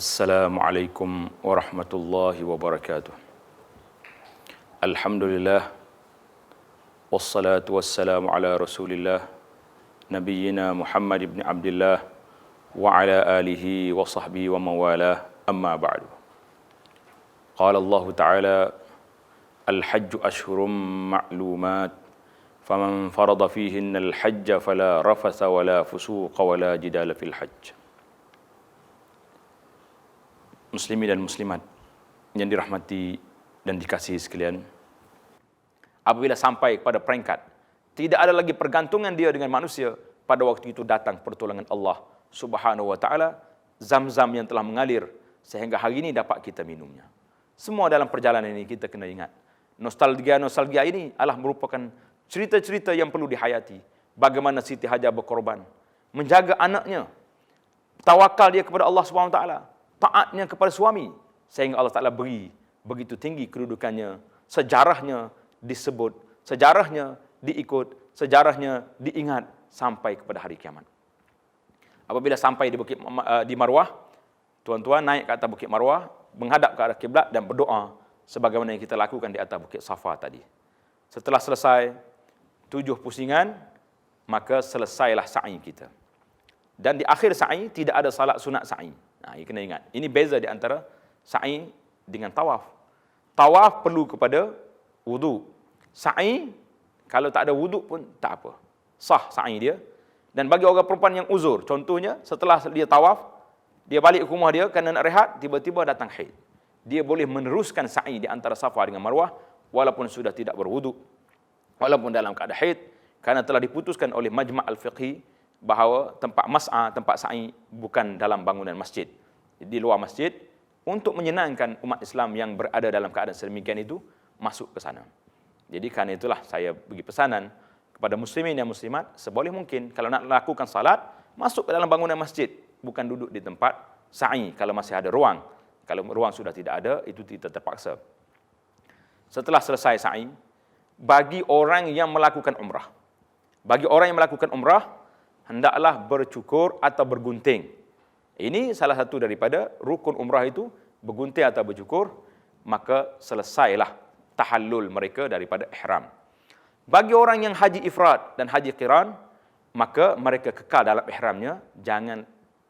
Assalamualaikum warahmatullahi wabarakatuh. Alhamdulillah wassalatu wassalamu ala Rasulillah nabiyyina Muhammad ibn Abdullah wa ala alihi wa sahbihi wa mawalah, amma ba'du. Qala Allah Ta'ala: Al-hajju ashhurum ma'lumat faman farada fihinna al-hajja fala rafatha wala fusuqa wala jidala fil hajj. Muslimin dan muslimat yang dirahmati dan dikasihi sekalian, apabila sampai kepada peringkat tidak ada lagi pergantungan dia dengan manusia, pada waktu itu datang pertolongan Allah Subhanahu wa taala, Zam-Zam yang telah mengalir sehingga hari ini dapat kita minumnya. Semua dalam perjalanan ini kita kena ingat, nostalgia ini adalah merupakan cerita-cerita yang perlu dihayati. Bagaimana Siti Hajar berkorban menjaga anaknya, tawakal dia kepada Allah Subhanahu wa taala, taatnya kepada suami, sehingga Allah Ta'ala beri begitu tinggi kedudukannya. Sejarahnya disebut, sejarahnya diikut, sejarahnya diingat sampai kepada hari kiamat. Apabila sampai di Marwah, tuan-tuan naik ke atas Bukit Marwah, menghadap ke arah kiblat dan berdoa sebagaimana yang kita lakukan di atas Bukit Safa tadi. Setelah selesai 7 pusingan, maka selesailah sa'i kita. Dan di akhir sa'i tidak ada salat sunat sa'i. Nah, ini kena ingat. Ini beza di antara sa'i dengan tawaf. Tawaf perlu kepada wudu. Sa'i, kalau tak ada wudu pun tak apa. Sah sa'i dia. Dan bagi orang perempuan yang uzur, contohnya setelah dia tawaf, dia balik ke rumah dia kerana nak rehat, tiba-tiba datang haid. Dia boleh meneruskan sa'i di antara Safa dengan Marwah, walaupun sudah tidak berwudu, walaupun dalam keadaan haid, kerana telah diputuskan oleh Majma' al-Fiqhi bahawa tempat mas'a, tempat sa'i bukan dalam bangunan masjid, di luar masjid, untuk menyenangkan umat Islam yang berada dalam keadaan sedemikian itu masuk ke sana. Jadi kerana itulah saya bagi pesanan kepada muslimin dan muslimat, seboleh mungkin kalau nak lakukan salat, masuk ke dalam bangunan masjid, bukan duduk di tempat sa'i kalau masih ada ruang. Kalau ruang sudah tidak ada, itu tidak terpaksa. Setelah selesai sa'i, bagi orang yang melakukan umrah, hendaklah bercukur atau bergunting. Ini salah satu daripada rukun umrah itu, bergunting atau bercukur, maka selesailah tahallul mereka daripada ihram. Bagi orang yang haji ifrad dan haji qiran, maka mereka kekal dalam ihramnya, jangan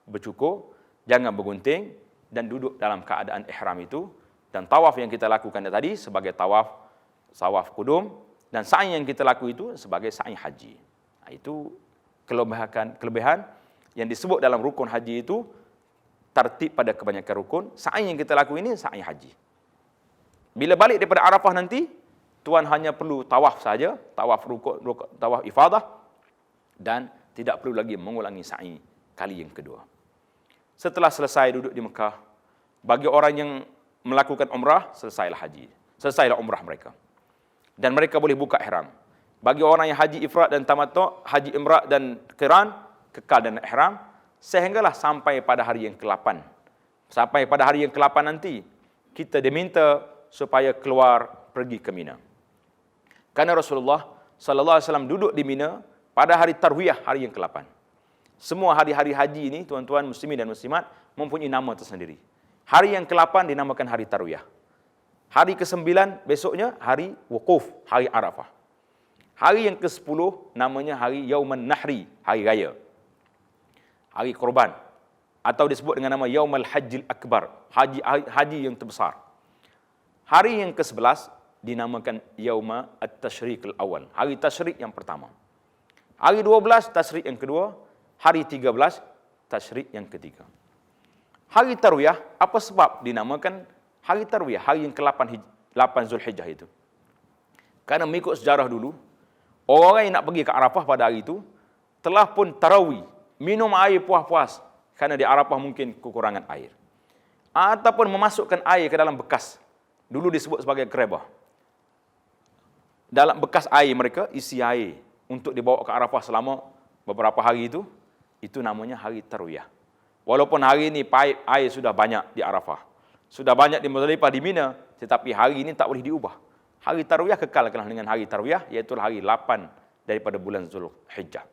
bercukur, jangan bergunting, dan duduk dalam keadaan ihram itu. Dan tawaf yang kita lakukan tadi sebagai tawaf kudum, dan sa'i yang kita lakukan itu sebagai sa'i haji. Itu kelebihan yang disebut dalam rukun haji itu, tertib pada kebanyakan rukun. Sa'i yang kita lakukan ini sa'i haji. Bila balik daripada Arafah nanti, tuan hanya perlu tawaf saja, tawaf ifadah, dan tidak perlu lagi mengulangi sa'i kali yang kedua. Setelah selesai duduk di Mekah, bagi orang yang melakukan umrah, selesailah umrah mereka. Dan mereka boleh buka ihram. Bagi orang yang haji ifrad dan tamattu', haji imrah dan qiran, kekal dan ihram, sehinggalah sampai pada hari yang ke-8. Sampai pada hari yang ke-8 nanti, kita diminta supaya keluar pergi ke Mina. Kerana Rasulullah sallallahu alaihi wasallam duduk di Mina pada hari tarwiyah, hari yang ke-8. Semua hari-hari haji ini, tuan-tuan muslimin dan muslimat, mempunyai nama tersendiri. Hari yang ke-8 dinamakan hari tarwiyah. Hari ke-9 besoknya hari wukuf, hari Arafah. Hari yang ke-10 namanya hari Yauman Nahri, hari raya, hari korban, atau disebut dengan nama Yaumal Hajjil Akbar, haji yang terbesar. Hari yang ke-11 dinamakan Yauma At-Tashriq Al-Awwal, hari tasyrik yang pertama. Hari 12 tasyrik yang kedua, hari 13 tasyrik yang ketiga. Hari Tarwiyah, apa sebab dinamakan hari Tarwiyah, hari yang ke-8 Zulhijjah itu? Kerana mengikut sejarah dulu, orang yang nak pergi ke Arafah pada hari itu telah pun tarawih, minum air puas-puas kerana di Arafah mungkin kekurangan air, ataupun memasukkan air ke dalam bekas, dulu disebut sebagai kerebah. Dalam bekas air mereka isi air untuk dibawa ke Arafah selama beberapa hari itu namanya hari Tarwiyah. Walaupun hari ini paip air sudah banyak di Arafah, sudah banyak di Muzdalifah, di Mina, tetapi hari ini tak boleh diubah. Hari Tarwiyah kekalkanlah dengan hari Tarwiyah, iaitu hari 8 daripada bulan Zulhijjah.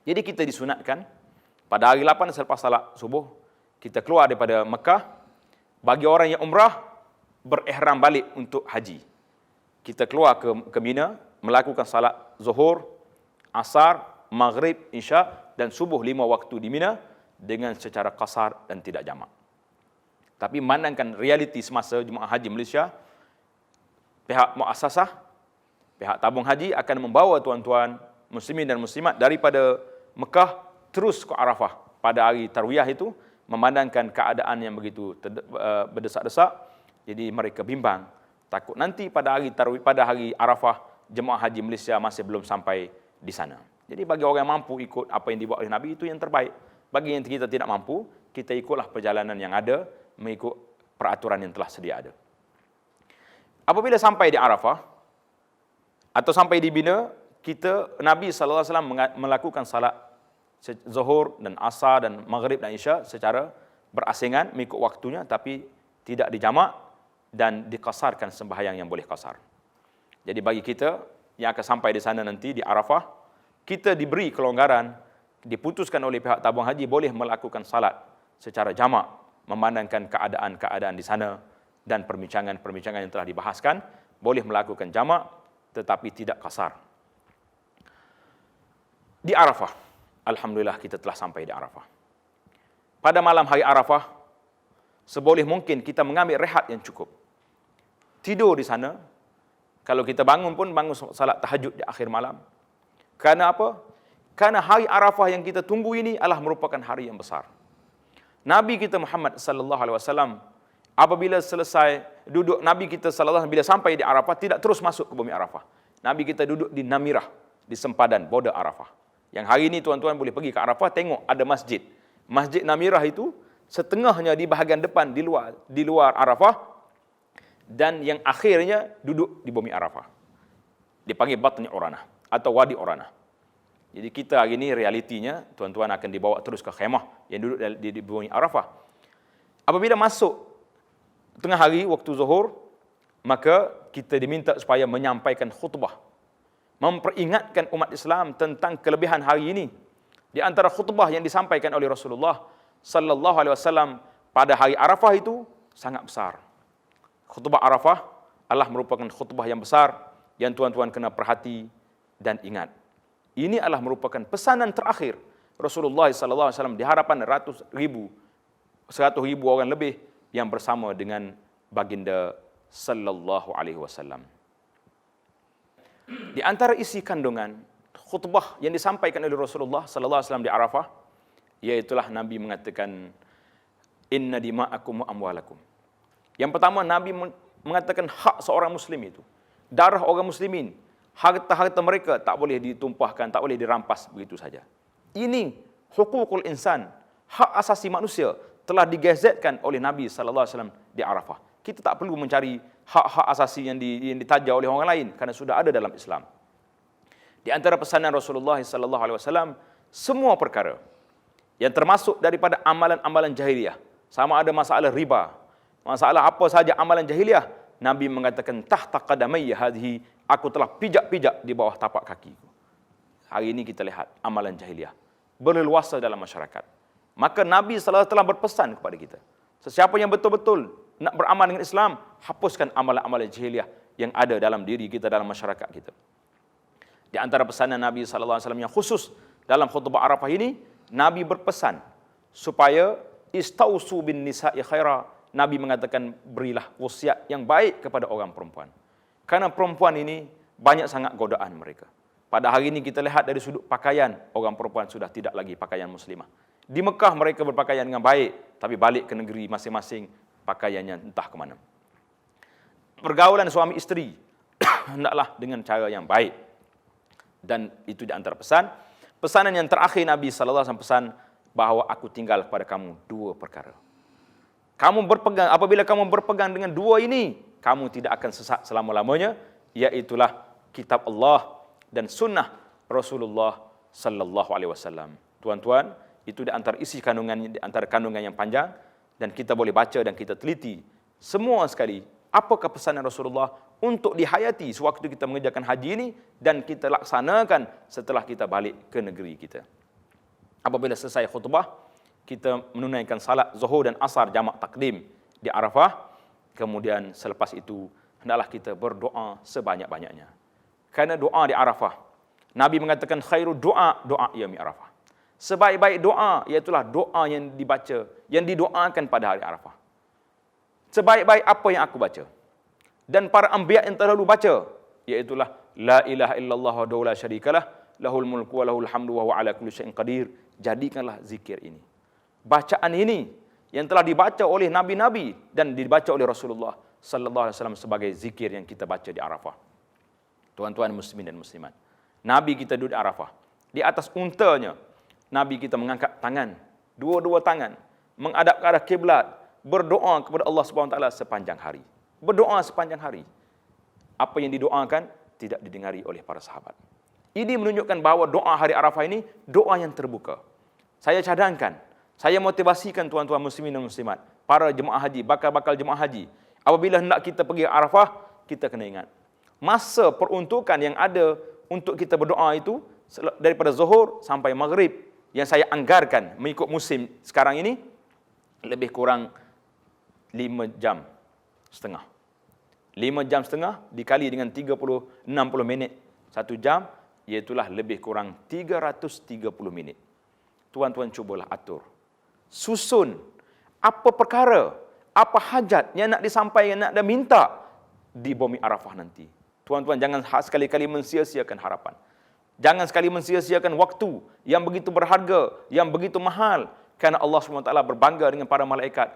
Jadi kita disunatkan pada hari 8 selepas salat subuh, kita keluar daripada Mekah. Bagi orang yang umrah, berihram balik untuk haji. Kita keluar ke Mina, melakukan salat zuhur, asar, maghrib, isya dan subuh 5 waktu di Mina dengan secara qasar dan tidak jamak. Tapi memandangkan realiti semasa jemaah haji Malaysia, pihak muassasah, pihak tabung haji akan membawa tuan-tuan muslimin dan muslimat daripada Mekah terus ke Arafah pada hari tarwiyah itu, memandangkan keadaan yang begitu berdesak-desak. Jadi mereka bimbang, takut nanti pada hari Arafah jemaah haji Malaysia masih belum sampai di sana. Jadi bagi orang yang mampu ikut apa yang dibuat oleh Nabi, itu yang terbaik. Bagi yang kita tidak mampu, kita ikutlah perjalanan yang ada, mengikut peraturan yang telah sedia ada. Apabila sampai di Arafah atau sampai di Mina, Nabi SAW melakukan salat zuhur dan asar dan maghrib dan isya secara berasingan mengikut waktunya, tapi tidak dijamak dan dikasarkan sembahyang yang boleh kasar. Jadi bagi kita yang akan sampai di sana nanti di Arafah, kita diberi kelonggaran, diputuskan oleh pihak tabung haji boleh melakukan salat secara jamak, memandangkan keadaan-keadaan di sana dan perbincangan-perbincangan yang telah dibahaskan, boleh melakukan jamak tetapi tidak kasar. Di Arafah, alhamdulillah kita telah sampai di Arafah. Pada malam hari Arafah, seboleh mungkin kita mengambil rehat yang cukup. Tidur di sana. Kalau kita bangun pun bangun salat tahajud di akhir malam. Karena apa? Karena hari Arafah yang kita tunggu ini adalah merupakan hari yang besar. Nabi kita Muhammad sallallahu alaihi wasallam apabila selesai duduk, Nabi kita sallallahu alaihi wasallam bila sampai di Arafah tidak terus masuk ke bumi Arafah. Nabi kita duduk di Namirah, di sempadan border Arafah. Yang hari ini tuan-tuan boleh pergi ke Arafah, tengok ada masjid. Masjid Namirah itu setengahnya di bahagian depan di luar Arafah, dan yang akhirnya duduk di bumi Arafah. Dipanggil Batni Uranah atau Wadi Uranah. Jadi kita hari ini realitinya tuan-tuan akan dibawa terus ke khemah yang duduk di bumi Arafah. Apabila masuk tengah hari waktu zuhur, maka kita diminta supaya menyampaikan khutbah, memperingatkan umat Islam tentang kelebihan hari ini. Di antara khutbah yang disampaikan oleh Rasulullah sallallahu alaihi wasallam pada hari Arafah itu sangat besar. Khutbah Arafah adalah merupakan khutbah yang besar yang tuan-tuan kena perhati dan ingat. Ini adalah merupakan pesanan terakhir Rasulullah sallallahu alaihi wasallam di hadapan 100,000 orang lebih yang bersama dengan baginda sallallahu alaihi wasallam. Di antara isi kandungan khutbah yang disampaikan oleh Rasulullah sallallahu alaihi wasallam di Arafah, iaitulah Nabi mengatakan, inna dima'akum wa amwalakum. Yang pertama, Nabi mengatakan hak seorang muslim itu, darah orang muslimin, harta-harta mereka tak boleh ditumpahkan, tak boleh dirampas begitu saja. Ini hukukul insan, hak asasi manusia, telah digazetkan oleh Nabi sallallahu alaihi wasallam di Arafah. Kita tak perlu mencari hak-hak asasi yang ditaja oleh orang lain, kerana sudah ada dalam Islam. Di antara pesanan Rasulullah sallallahu alaihi wasallam, semua perkara yang termasuk daripada amalan-amalan jahiliah, sama ada masalah riba, masalah apa saja amalan jahiliah, Nabi mengatakan tahta qadamayya hadhihi, aku telah pijak-pijak di bawah tapak kakiku. Hari ini kita lihat amalan jahiliah berleluasa dalam masyarakat. Maka Nabi sallallahu alaihi wasallam telah berpesan kepada kita, sesiapa yang betul-betul nak beramal dengan Islam, hapuskan amalan-amalan jahiliah yang ada dalam diri kita, dalam masyarakat kita. Di antara pesanan Nabi sallallahu alaihi wasallam yang khusus dalam khutbah Arafah ini, Nabi berpesan supaya istausu bin nisa'i khaira. Nabi mengatakan berilah wasiat yang baik kepada orang perempuan. Karena perempuan ini banyak sangat godaan mereka. Pada hari ini kita lihat dari sudut pakaian, orang perempuan sudah tidak lagi pakaian muslimah. Di Mekah mereka berpakaian dengan baik, tapi balik ke negeri masing-masing pakaiannya entah ke mana. Pergaulan suami isteri hendaklah dengan cara yang baik. Dan itu di antara pesanan yang terakhir Nabi sallallahu alaihi wasallam pesan bahawa aku tinggal kepada kamu 2 perkara. Apabila kamu berpegang dengan 2 ini, kamu tidak akan sesat selama-lamanya, iaitulah kitab Allah dan sunnah Rasulullah sallallahu alaihi wasallam. Tuan-tuan, itu di antara isi kandungan, di antara kandungan yang panjang, dan kita boleh baca dan kita teliti semua sekali apakah pesanan Rasulullah untuk dihayati sewaktu kita mengerjakan haji ini dan kita laksanakan setelah kita balik ke negeri kita. Apabila selesai khutbah, kita menunaikan salat zuhur dan asar jamak takdim di Arafah. Kemudian selepas itu hendaklah kita berdoa sebanyak-banyaknya. Karena doa di Arafah, Nabi mengatakan khairu doa yaumi Arafah. Sebaik-baik doa iaitulah doa yang dibaca, yang didoakan pada hari Arafah. Sebaik-baik apa yang aku baca dan para anbiya yang terdahulu baca, iaitulah la ilaha illallah wa la syarikalah lahul mulku wa lahul hamdu wa huwa ala kulli syai'in qadir. Jadikanlah zikir ini, bacaan ini yang telah dibaca oleh nabi-nabi dan dibaca oleh Rasulullah sallallahu alaihi wasallam sebagai zikir yang kita baca di Arafah. Tuan-tuan muslimin dan muslimat, Nabi kita duduk di Arafah, di atas untanya Nabi kita mengangkat tangan, dua-dua tangan menghadap ke arah kiblat, berdoa kepada Allah Subhanahu wa taala sepanjang hari. Berdoa sepanjang hari. Apa yang didoakan tidak didengari oleh para sahabat. Ini menunjukkan bahawa doa hari Arafah ini doa yang terbuka. Saya cadangkan, saya motivasikan tuan-tuan muslimin dan muslimat, para jemaah haji, bakal jemaah haji, apabila hendak kita pergi ke Arafah, kita kena ingat masa peruntukan yang ada untuk kita berdoa itu daripada zuhur sampai maghrib, yang saya anggarkan mengikut musim sekarang ini lebih kurang 5 jam setengah. 5 jam setengah dikali dengan 60 minit 1 jam, iaitulah lebih kurang 330 minit. Tuan-tuan cubalah atur, susun apa perkara, apa hajat yang nak disampaikan, nak minta di bumi Arafah nanti. Tuan-tuan jangan sekali-kali mensia-siakan harapan. Jangan sekali mensia-siakan waktu yang begitu berharga, yang begitu mahal. Kerana Allah SWT berbangga dengan para malaikat.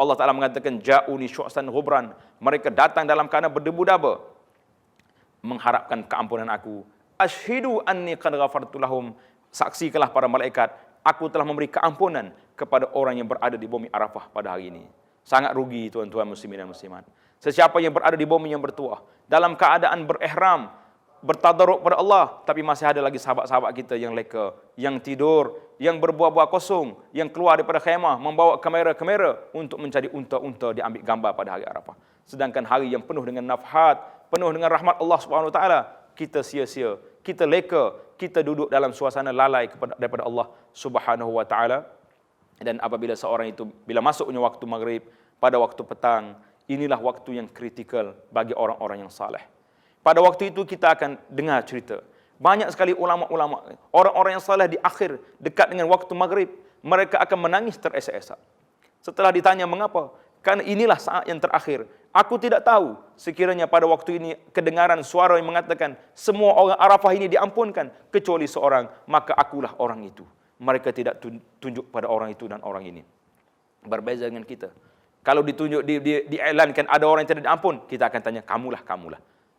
Allah Ta'ala mengatakan, Ja'uni syu'san ghubran. Mereka datang dalam keadaan berdebu-daba, mengharapkan keampunan aku. Ashhidu anni qad ghafartu lahum. Saksikanlah para malaikat, aku telah memberi keampunan kepada orang yang berada di bumi Arafah pada hari ini. Sangat rugi tuan-tuan muslimin dan muslimat. Sesiapa yang berada di bumi yang bertuah, dalam keadaan berihram, bertadaruk pada Allah, tapi masih ada lagi sahabat-sahabat kita yang leka, yang tidur, yang berbuah-buah kosong, yang keluar daripada khemah, membawa kamera-kamera untuk mencari unta-unta diambil gambar pada hari Arafah. Sedangkan hari yang penuh dengan nafhat, penuh dengan rahmat Allah Subhanahu Wa Taala, kita sia-sia, kita leka, kita duduk dalam suasana lalai daripada Allah Subhanahu Wa Taala. Dan apabila seorang itu, bila masuknya waktu maghrib, pada waktu petang, inilah waktu yang kritikal bagi orang-orang yang saleh. Pada waktu itu kita akan dengar cerita. Banyak sekali ulama-ulama, orang-orang yang saleh di akhir, dekat dengan waktu maghrib, mereka akan menangis teresak-esak. Setelah ditanya mengapa? Karena inilah saat yang terakhir. Aku tidak tahu sekiranya pada waktu ini kedengaran suara yang mengatakan semua orang Arafah ini diampunkan kecuali seorang, maka akulah orang itu. Mereka tidak tunjuk pada orang itu dan orang ini. Berbeza dengan kita. Kalau ditunjuk, diiklankan ada orang yang tidak diampun, kita akan tanya, kamulah.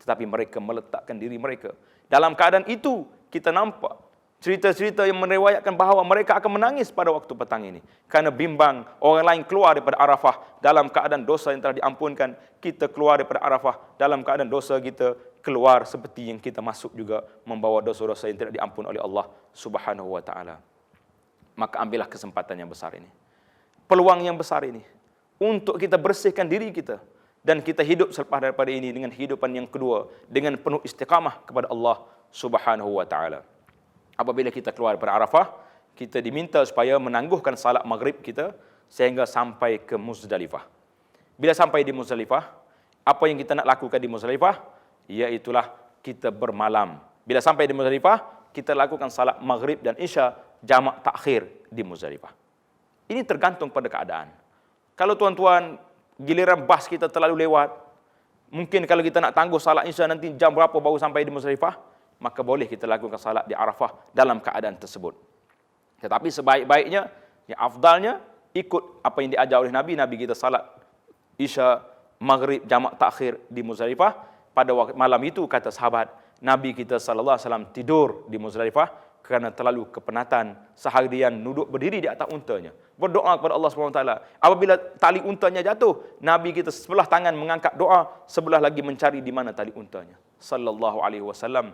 Tetapi mereka meletakkan diri mereka. Dalam keadaan itu, kita nampak cerita-cerita yang meriwayatkan bahawa mereka akan menangis pada waktu petang ini. Kerana bimbang, orang lain keluar daripada Arafah dalam keadaan dosa yang telah diampunkan. Kita keluar daripada Arafah dalam keadaan dosa kita keluar seperti yang kita masuk juga, membawa dosa-dosa yang tidak diampun oleh Allah Subhanahu Wa Taala. Maka ambillah kesempatan yang besar ini, peluang yang besar ini, untuk kita bersihkan diri kita, dan kita hidup selepas daripada ini dengan kehidupan yang kedua, dengan penuh istiqamah kepada Allah Subhanahu Wa Taala. Apabila kita keluar daripada Arafah, kita diminta supaya menangguhkan salat maghrib kita sehingga sampai ke Muzdalifah. Bila sampai di Muzdalifah, apa yang kita nak lakukan di Muzdalifah? Iaitulah kita bermalam. Bila sampai di Muzdalifah, kita lakukan salat maghrib dan isya jamak takhir di Muzdalifah. Ini tergantung pada keadaan. Kalau tuan-tuan giliran bas kita terlalu lewat, mungkin kalau kita nak tangguh salat isya nanti jam berapa baru sampai di Muzdalifah, maka boleh kita lakukan salat di Arafah dalam keadaan tersebut. Tetapi sebaik-baiknya, yang afdalnya, ikut apa yang diajar oleh Nabi. Nabi kita salat isya, maghrib, jamak takhir di Muzdalifah. Pada waktu malam itu, kata sahabat, Nabi kita SAW tidur di Muzdalifah kerana terlalu kepenatan, seharian duduk berdiri di atas untanya, berdoa kepada Allah SWT. Apabila tali untanya jatuh, Nabi kita sebelah tangan mengangkat doa, sebelah lagi mencari di mana tali untanya. Sallallahu alaihi wasallam.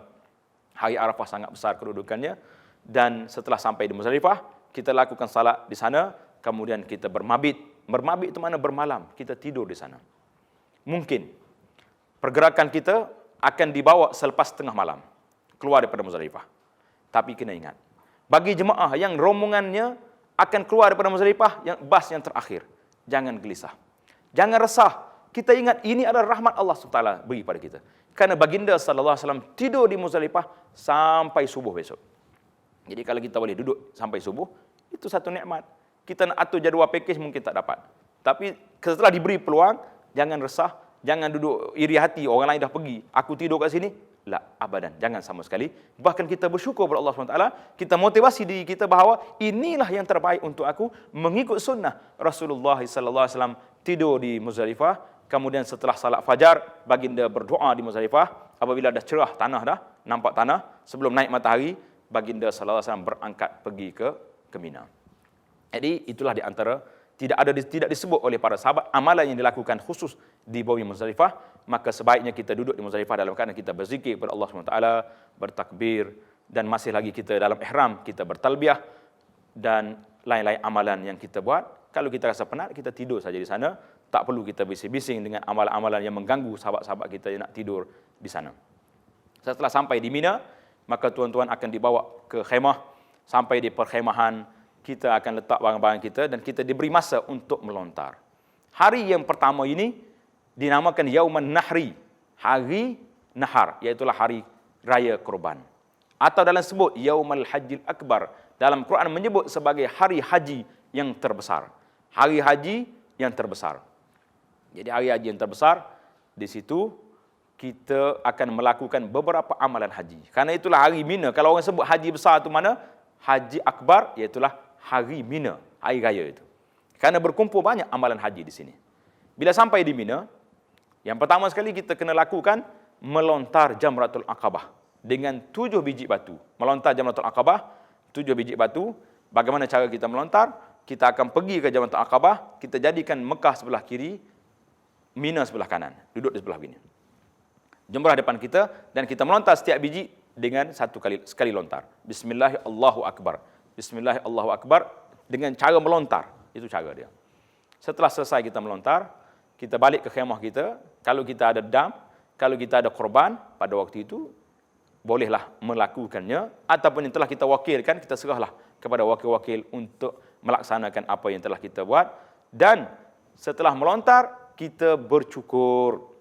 Hari Arafah sangat besar kedudukannya, dan setelah sampai di Muzdalifah, kita lakukan salat di sana, kemudian kita bermabit. Bermabit itu mana? Bermalam. Kita tidur di sana. Mungkin pergerakan kita akan dibawa selepas tengah malam, keluar daripada Muzdalifah. Tapi kena ingat, bagi jemaah yang rombongannya akan keluar daripada Muzdalifah yang bas yang terakhir. Jangan gelisah. Jangan resah. Kita ingat ini adalah rahmat Allah SWT beri pada kita. Karena baginda sallallahu alaihi wasallam tidur di Muzdalifah sampai subuh besok. Jadi kalau kita boleh duduk sampai subuh, itu satu nikmat. Kita nak atur jadual package mungkin tak dapat. Tapi setelah diberi peluang, jangan resah, jangan duduk iri hati orang lain dah pergi, aku tidur kat sini. La, abadan, jangan sama sekali. Bahkan kita bersyukur kepada Allah SWT, kita motivasi diri kita bahawa inilah yang terbaik untuk aku, mengikut sunnah Rasulullah SAW tidur di Muzdalifah. Kemudian setelah salat fajar, baginda berdoa di Muzdalifah. Apabila dah cerah tanah dah, nampak tanah, sebelum naik matahari, baginda SAW berangkat pergi ke Mina. Jadi itulah di antara tidak disebut oleh para sahabat amalan yang dilakukan khusus di bumi Muzdalifah, maka sebaiknya kita duduk di Muzdalifah dalam keadaan kita berzikir kepada Allah SWT, bertakbir, dan masih lagi kita dalam ihram, kita bertalbiyah, dan lain-lain amalan yang kita buat. Kalau kita rasa penat, kita tidur saja di sana. Tak perlu kita bising-bising dengan amalan-amalan yang mengganggu sahabat-sahabat kita yang nak tidur di sana. Setelah sampai di Mina, maka tuan-tuan akan dibawa ke khemah. Sampai di perkhemahan, kita akan letak barang-barang kita dan kita diberi masa untuk melontar. Hari yang pertama ini dinamakan Yauman Nahri, hari nahar, iaitulah hari raya kurban. Atau dalam sebut Yaumul Hajjil Akbar, dalam Quran menyebut sebagai hari haji yang terbesar. Hari haji yang terbesar. Jadi hari haji yang terbesar, di situ kita akan melakukan beberapa amalan haji. Karena itulah hari Mina. Kalau orang sebut haji besar itu mana? Haji Akbar, iaitulah hari Mina, hari raya itu. Karena berkumpul banyak amalan haji di sini. Bila sampai di Mina, yang pertama sekali kita kena lakukan melontar Jamratul Aqabah dengan 7 biji batu. Melontar Jamratul Aqabah, 7 biji batu. Bagaimana cara kita melontar? Kita akan pergi ke Jamratul Aqabah, kita jadikan Mekah sebelah kiri, Mina sebelah kanan. Duduk di sebelah sini. Jumrah depan kita dan kita melontar setiap biji dengan sekali lontar. Bismillah Allahu Akbar. Bismillah Allahu Akbar dengan cara melontar. Itu cara dia. Setelah selesai kita melontar, kita balik ke khemah kita. Kalau kita ada dam, kalau kita ada korban pada waktu itu, bolehlah melakukannya. Ataupun yang telah kita wakilkan, kita serahlah kepada wakil-wakil untuk melaksanakan apa yang telah kita buat. Dan setelah melontar, kita bercukur.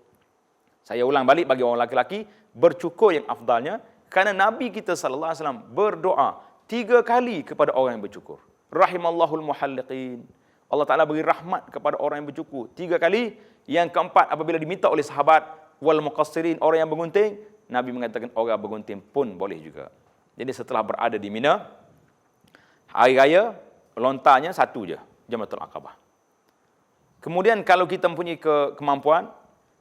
Saya ulang balik bagi orang lelaki, bercukur yang afdalnya, kerana Nabi kita sallallahu alaihi wasallam berdoa 3 kali kepada orang yang bercukur. Rahimallahul muhalliqin. Allah Ta'ala beri rahmat kepada orang yang bercukur 3 kali. Yang keempat, apabila diminta oleh sahabat, wal muqassirin, orang yang bergunting, Nabi mengatakan orang bergunting pun boleh juga. Jadi setelah berada di Mina, hari raya, lontarnya satu je, Jamratul Aqabah. Kemudian kalau kita mempunyai kemampuan,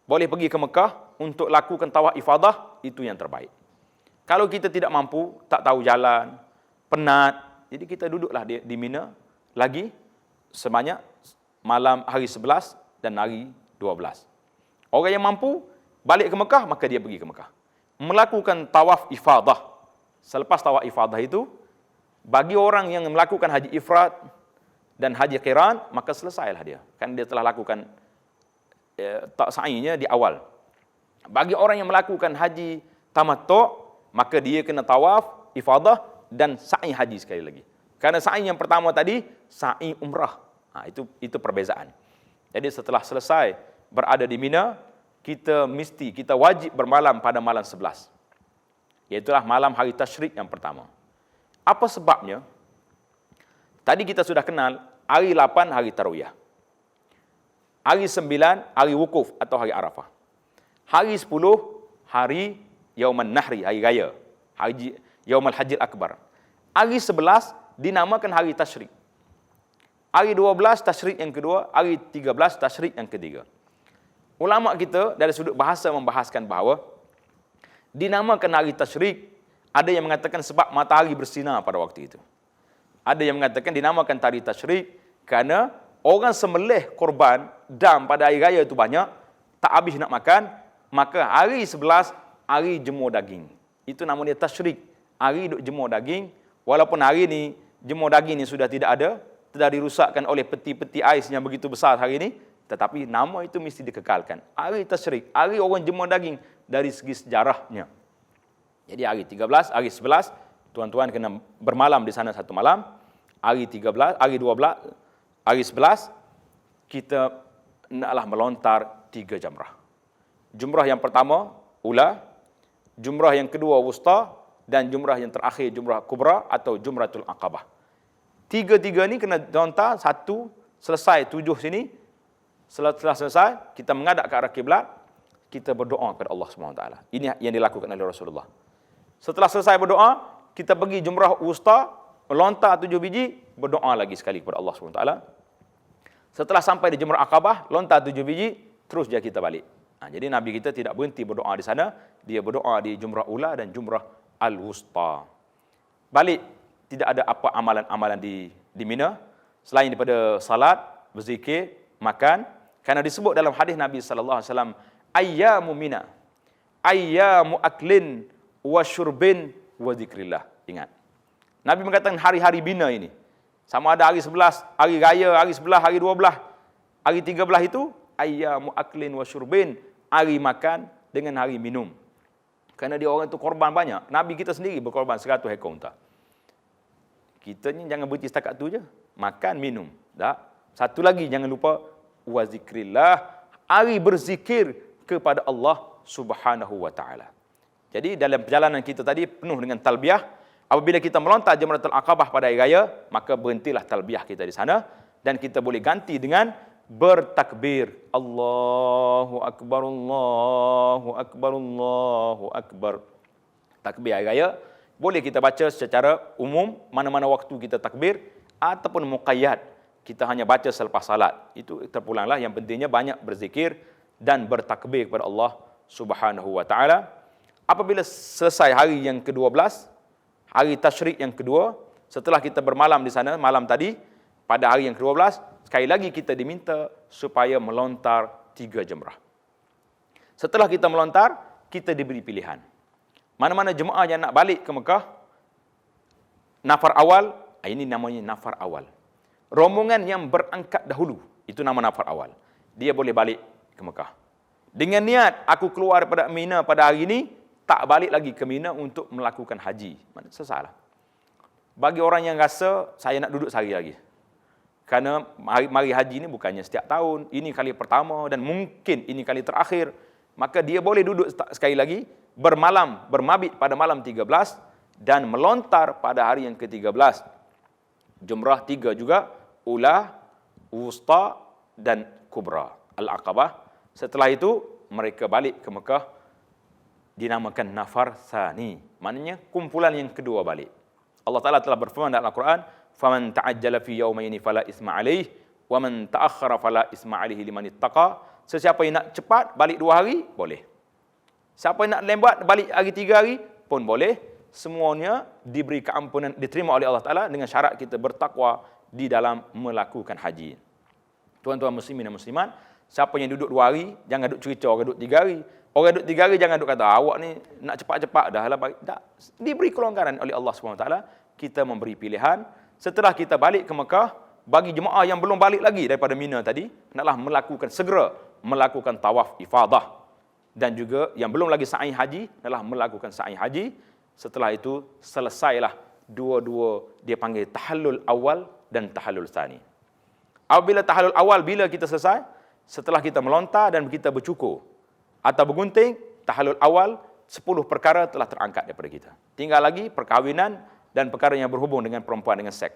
boleh pergi ke Mekah untuk lakukan tawaf ifadah, itu yang terbaik. Kalau kita tidak mampu, tak tahu jalan, penat, jadi kita duduklah di Mina lagi sebanyak malam hari 11 dan hari 12. Orang yang mampu balik ke Mekah, maka dia pergi ke Mekah. Melakukan tawaf ifadah. Selepas tawaf ifadah itu, bagi orang yang melakukan haji ifrad dan haji qiran, maka selesailah dia. Kan dia telah lakukan tak sa'inya di awal. Bagi orang yang melakukan haji tamattu', maka dia kena tawaf, ifadah, dan sa'i haji sekali lagi. Karena sa'i yang pertama tadi, sa'i umrah. Itu perbezaan. Jadi setelah selesai berada di Mina, kita wajib bermalam pada malam 11. Iaitulah malam hari tasyrik yang pertama. Apa sebabnya? Tadi kita sudah kenal, hari 8 hari Tarwiyah. Hari 9 hari wukuf atau hari Arafah. Hari 10 hari Yauman Nahri, hari raya. Yaumul Hajjil Akbar. Hari 11 dinamakan hari tasyrik. Hari 12 tasyrik yang kedua, hari 13 tasyrik yang ketiga. Ulama kita dari sudut bahasa membahaskan bahawa dinamakan hari tasyrik, ada yang mengatakan sebab matahari bersinar pada waktu itu. Ada yang mengatakan dinamakan hari tasyrik kerana orang sembelih korban dam pada hari raya itu banyak, tak habis nak makan, maka hari 11 hari jemur daging. Itu namanya tasyrik, hari duk jemur daging. Walaupun hari ni jemur daging ni sudah tidak ada, telah dirusakkan oleh peti-peti ais yang begitu besar hari ini, tetapi nama itu mesti dikekalkan. Hari tasyrik, hari orang jemur daging dari segi sejarahnya. Jadi hari 13, hari 11, tuan-tuan kena bermalam di sana satu malam. hari 13, hari 12, hari 11 kita naklah melontar 3 jamrah. Jumrah yang pertama ula, jumrah yang kedua wusta, dan jumrah yang terakhir jumrah kubra atau jumratul aqabah. Tiga-tiga ni kena lontar, satu selesai 7 sini. Setelah selesai, kita menghadap ke arah kiblat, kita berdoa kepada Allah SWT. Ini yang dilakukan oleh Rasulullah. Setelah selesai berdoa, kita pergi jumrah wusta, melontar 7 biji, berdoa lagi sekali kepada Allah SWT. Setelah sampai di jumrah Aqabah, lontar 7 biji, terus dia kita balik. Jadi Nabi kita tidak berhenti berdoa di sana, dia berdoa di jumrah ula dan jumrah al-wusta. Balik, tidak ada apa amalan-amalan di Mina, selain daripada salat, berzikir, makan. Karena disebut dalam hadis Nabi sallallahu alaihi wasallam, ayyamu Mina, ayyamu aklin wa syurbin wa zikrillah. Ingat. Nabi mengatakan hari-hari Mina ini, sama ada hari 11, hari raya, hari 11, hari 12, hari 13 itu ayyamu aklin wa syurbin, hari makan dengan hari minum. Kerana dia orang itu korban banyak. Nabi kita sendiri berkorban 100 ekor unta. Kita ni jangan berhenti setakat tu je. Makan, minum. Tak? Satu lagi jangan lupa wa zikrillah, hari berzikir kepada Allah Subhanahu wa taala. Jadi dalam perjalanan kita tadi penuh dengan talbiyah. Apabila kita melontar Jamratul Aqabah pada hari raya, maka berhentilah talbiyah kita di sana dan kita boleh ganti dengan bertakbir. Allahu akbar, Allahu akbar, Allahu akbar. Takbir hari raya boleh kita baca secara umum mana-mana waktu kita takbir ataupun muqayyad. Kita hanya baca selepas salat. Itu terpulanglah, yang pentingnya banyak berzikir dan bertakbir kepada Allah Subhanahu wa taala. Apabila selesai hari yang ke-12, hari tasyrik yang kedua, setelah kita bermalam di sana malam tadi, pada hari yang ke-12, sekali lagi kita diminta supaya melontar 3 jamrah. Setelah kita melontar, kita diberi pilihan. Mana-mana jemaah yang nak balik ke Mekah, nafar awal, ini namanya nafar awal. Rombongan yang berangkat dahulu, itu nama nafar awal. Dia boleh balik ke Mekah. Dengan niat, aku keluar daripada Mina pada hari ini, tak balik lagi ke Mina untuk melakukan haji. Sesalah. Bagi orang yang rasa, saya nak duduk sehari lagi. Kerana mari haji ini bukannya setiap tahun, ini kali pertama dan mungkin ini kali terakhir. Maka dia boleh duduk sekali lagi, bermalam, bermabit pada malam 13 dan melontar pada hari yang ke-13. Jumrah 3 juga, ula, wusta dan kubra, al-aqabah. Setelah itu mereka balik ke Mekah, dinamakan nafar tsani. Maknanya kumpulan yang kedua balik. Allah Taala telah berfirman dalam Al-Quran, "Faman ta'ajjala fi yawmaini fala isma 'alaihi, wa man ta'akhkhara fala isma 'alaihi liman ittaqa." Sesiapa yang nak cepat balik 2 hari, boleh. Siapa yang nak lambat balik hari 3 hari pun boleh. Semuanya diberi keampunan, diterima oleh Allah Ta'ala dengan syarat kita bertakwa di dalam melakukan haji. Tuan-tuan muslimin dan muslimat, siapa yang duduk 2 hari, jangan duduk cerita orang duduk 3 hari. Orang duduk 3 hari, jangan duduk kata, awak ni nak cepat-cepat dah lah. Tak. Diberi kelonggaran oleh Allah SWT, kita memberi pilihan. Setelah kita balik ke Mekah, bagi jemaah yang belum balik lagi daripada Mina tadi, naklah segera melakukan tawaf ifadah. Dan juga yang belum lagi sa'i haji, naklah melakukan sa'i haji. Setelah itu, selesailah dua-dua, dia panggil tahallul awal dan tahallul tsani. Apabila tahallul awal, bila kita selesai, setelah kita melontar dan kita bercukur atau bergunting, tahallul awal, 10 perkara telah terangkat daripada kita. Tinggal lagi perkahwinan dan perkara yang berhubung dengan perempuan, dengan seks.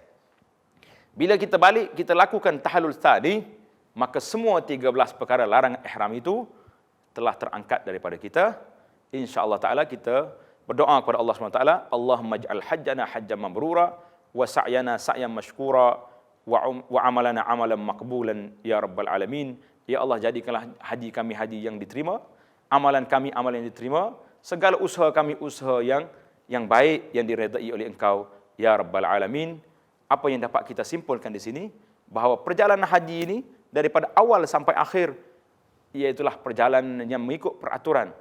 Bila kita balik, kita lakukan tahallul tsani, maka semua 13 perkara larangan ihram itu telah terangkat daripada kita. InsyaAllah ta'ala kita berdoa kepada Allah SWT, Allahumma ij'al hajjana hajjan mabrura, wa sa'yana sa'yan mashkura, wa amalana amalan maqbulan, ya Rabbal Alamin. Ya Allah, jadikanlah haji kami haji yang diterima, amalan kami amalan yang diterima, segala usaha kami usaha yang baik, yang diredai oleh Engkau, ya Rabbal Alamin. Apa yang dapat kita simpulkan di sini, bahawa perjalanan haji ini, daripada awal sampai akhir, iaitulah perjalanan yang mengikut peraturan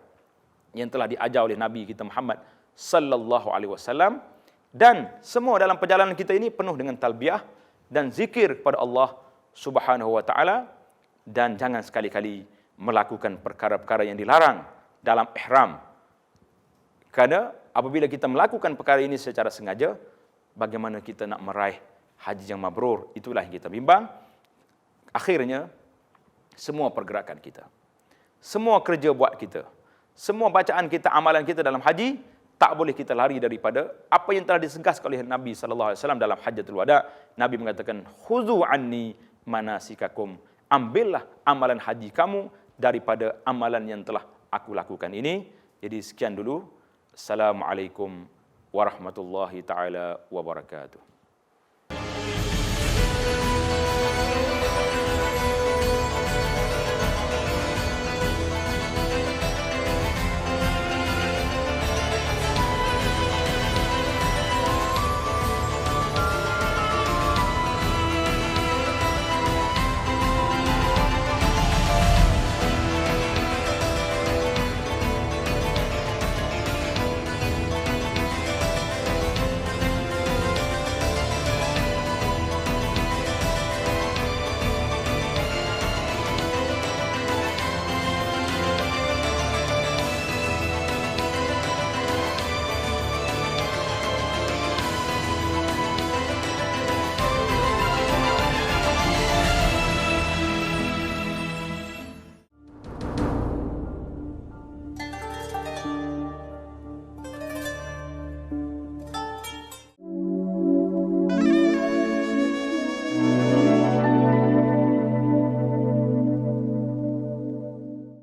yang telah diajar oleh Nabi kita Muhammad sallallahu alaihi wasallam, dan semua dalam perjalanan kita ini penuh dengan talbiyah dan zikir kepada Allah Subhanahu wa taala, dan jangan sekali-kali melakukan perkara-perkara yang dilarang dalam ihram. Kerana apabila kita melakukan perkara ini secara sengaja, bagaimana kita nak meraih haji yang mabrur. Itulah yang kita bimbang. Akhirnya, semua pergerakan kita, semua kerja buat kita, semua bacaan kita, amalan kita dalam haji, tak boleh kita lari daripada apa yang telah disegaskan oleh Nabi SAW dalam Hajjatul Wada. Nabi mengatakan, khuzu anni manasikakum. Ambillah amalan haji kamu daripada amalan yang telah aku lakukan ini. Jadi sekian dulu. Assalamualaikum warahmatullahi taala wabarakatuh.